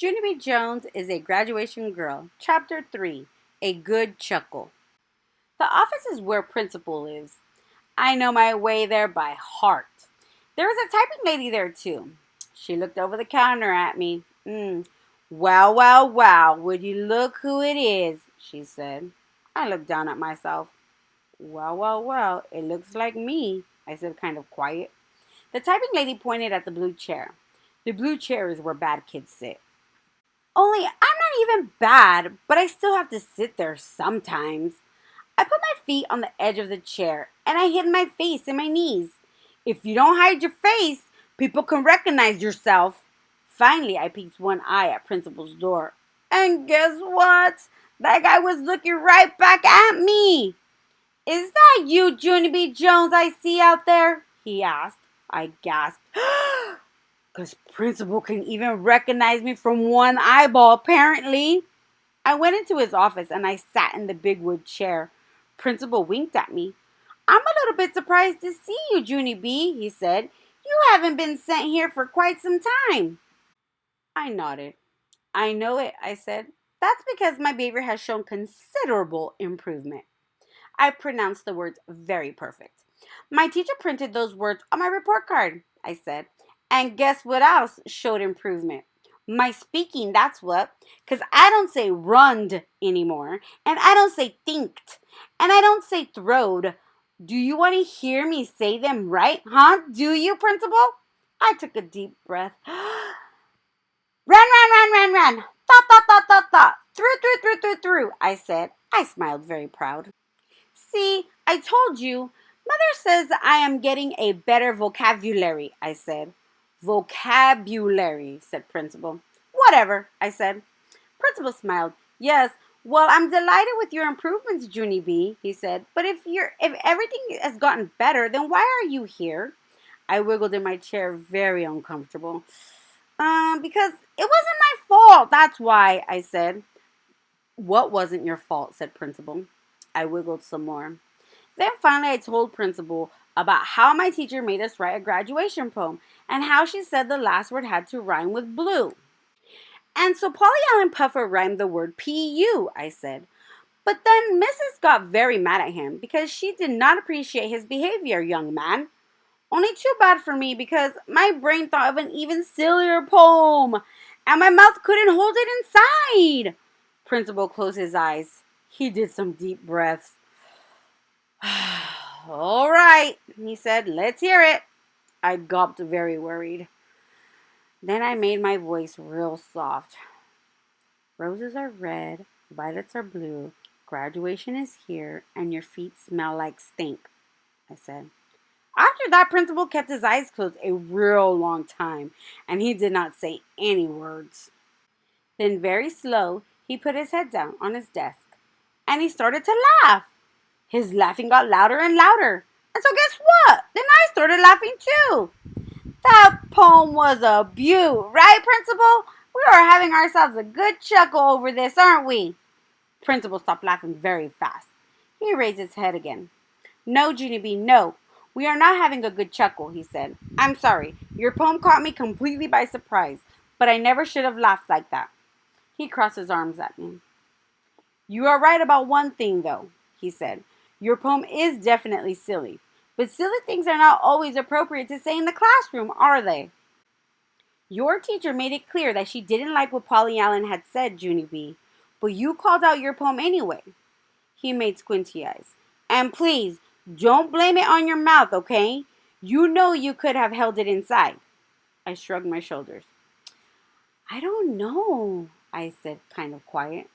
Junie Jones is a graduation girl. Chapter 3, A Good Chuckle. The office is where Principal lives. I know my way there by heart. There was a typing lady there too. She looked over the counter at me. Wow, wow, wow, would you look who it is, she said. I looked down at myself. Well, well, well, it looks like me, I said kind of quiet. The typing lady pointed at the blue chair. The blue chair is where bad kids sit. Only I'm not even bad, but I still have to sit there sometimes. I put my feet on the edge of the chair and I hid my face in my knees. If you don't hide your face, people can recognize yourself. Finally, I peeked one eye at Principal's door. And guess what? That guy was looking right back at me. Is that you, Junie Jones, I see out there? He asked. I gasped. Because Principal can even recognize me from one eyeball, apparently. I went into his office and I sat in the big wood chair. Principal winked at me. I'm a little bit surprised to see you, Junie B, he said. You haven't been sent here for quite some time. I nodded. I know it, I said. That's because my behavior has shown considerable improvement. I pronounced the words very perfect. My teacher printed those words on my report card, I said. And guess what else showed improvement? My speaking, that's what. Because I don't say runned anymore. And I don't say thinked. And I don't say throwed. Do you want to hear me say them right? Huh? Do you, Principal? I took a deep breath. Run. Thought. Through, I said. I smiled very proud. See, I told you. Mother says I am getting a better vocabulary, I said. Vocabulary, said Principal. Whatever, I said. Principal smiled. Yes, well, I'm delighted with your improvements, Junie B, he said. But if everything has gotten better, then why are you here? I wiggled in my chair, very uncomfortable. Because it wasn't my fault, that's why, I said. What wasn't your fault, said Principal. I wiggled some more. Then finally I told Principal about how my teacher made us write a graduation poem and how she said the last word had to rhyme with blue. And so Polly Allen Puffer rhymed the word P-U, I said. But then Mrs. got very mad at him because she did not appreciate his behavior, young man. Only too bad for me because my brain thought of an even sillier poem and my mouth couldn't hold it inside. Principal closed his eyes. He did some deep breaths. All right, he said, let's hear it. I gulped, very worried. Then I made my voice real soft. Roses are red, violets are blue, graduation is here, and your feet smell like stink, I said. After that, Principal kept his eyes closed a real long time, and he did not say any words. Then very slow, he put his head down on his desk, and he started to laugh. His laughing got louder and louder. And so guess what? Then I started laughing too. That poem was a beaut, right, Principal? We are having ourselves a good chuckle over this, aren't we? Principal stopped laughing very fast. He raised his head again. No, Junie B, no. We are not having a good chuckle, he said. I'm sorry. Your poem caught me completely by surprise, but I never should have laughed like that. He crossed his arms at me. You are right about one thing, though, he said. Your poem is definitely silly, but silly things are not always appropriate to say in the classroom, are they? Your teacher made it clear that she didn't like what Polly Allen had said, Junie B, but you called out your poem anyway. He made squinty eyes. And please, don't blame it on your mouth, okay? You know you could have held it inside. I shrugged my shoulders. I don't know, I said, kind of quiet.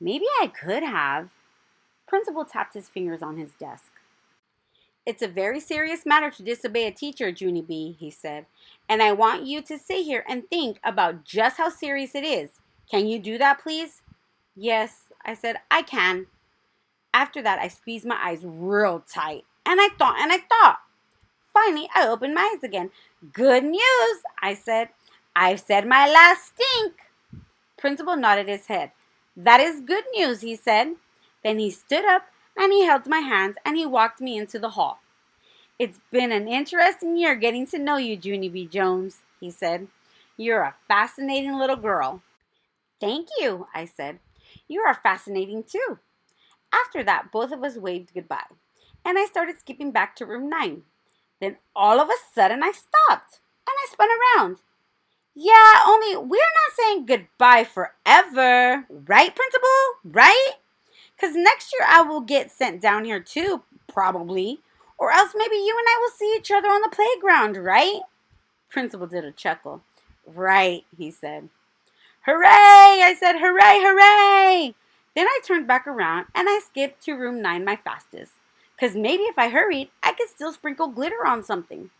Maybe I could have. Principal tapped his fingers on his desk. It's a very serious matter to disobey a teacher, Junie B, he said, and I want you to sit here and think about just how serious it is. Can you do that, please? Yes, I said, I can. After that, I squeezed my eyes real tight, and I thought. Finally, I opened my eyes again. Good news, I said. I've said my last stink. Principal nodded his head. That is good news, he said. Then he stood up and he held my hands and he walked me into the hall. It's been an interesting year getting to know you, Junie B. Jones, he said. You're a fascinating little girl. Thank you, I said. You are fascinating too. After that, both of us waved goodbye, and I started skipping back to room 9. Then all of a sudden I stopped, and I spun around. Yeah, only we're not saying goodbye forever. Right, Principal? Right? Because next year I will get sent down here too, probably. Or else maybe you and I will see each other on the playground, right? Principal did a chuckle. Right, he said. Hooray! I said, hooray, hooray! Then I turned back around and I skipped to room 9 my fastest. Because maybe if I hurried, I could still sprinkle glitter on something.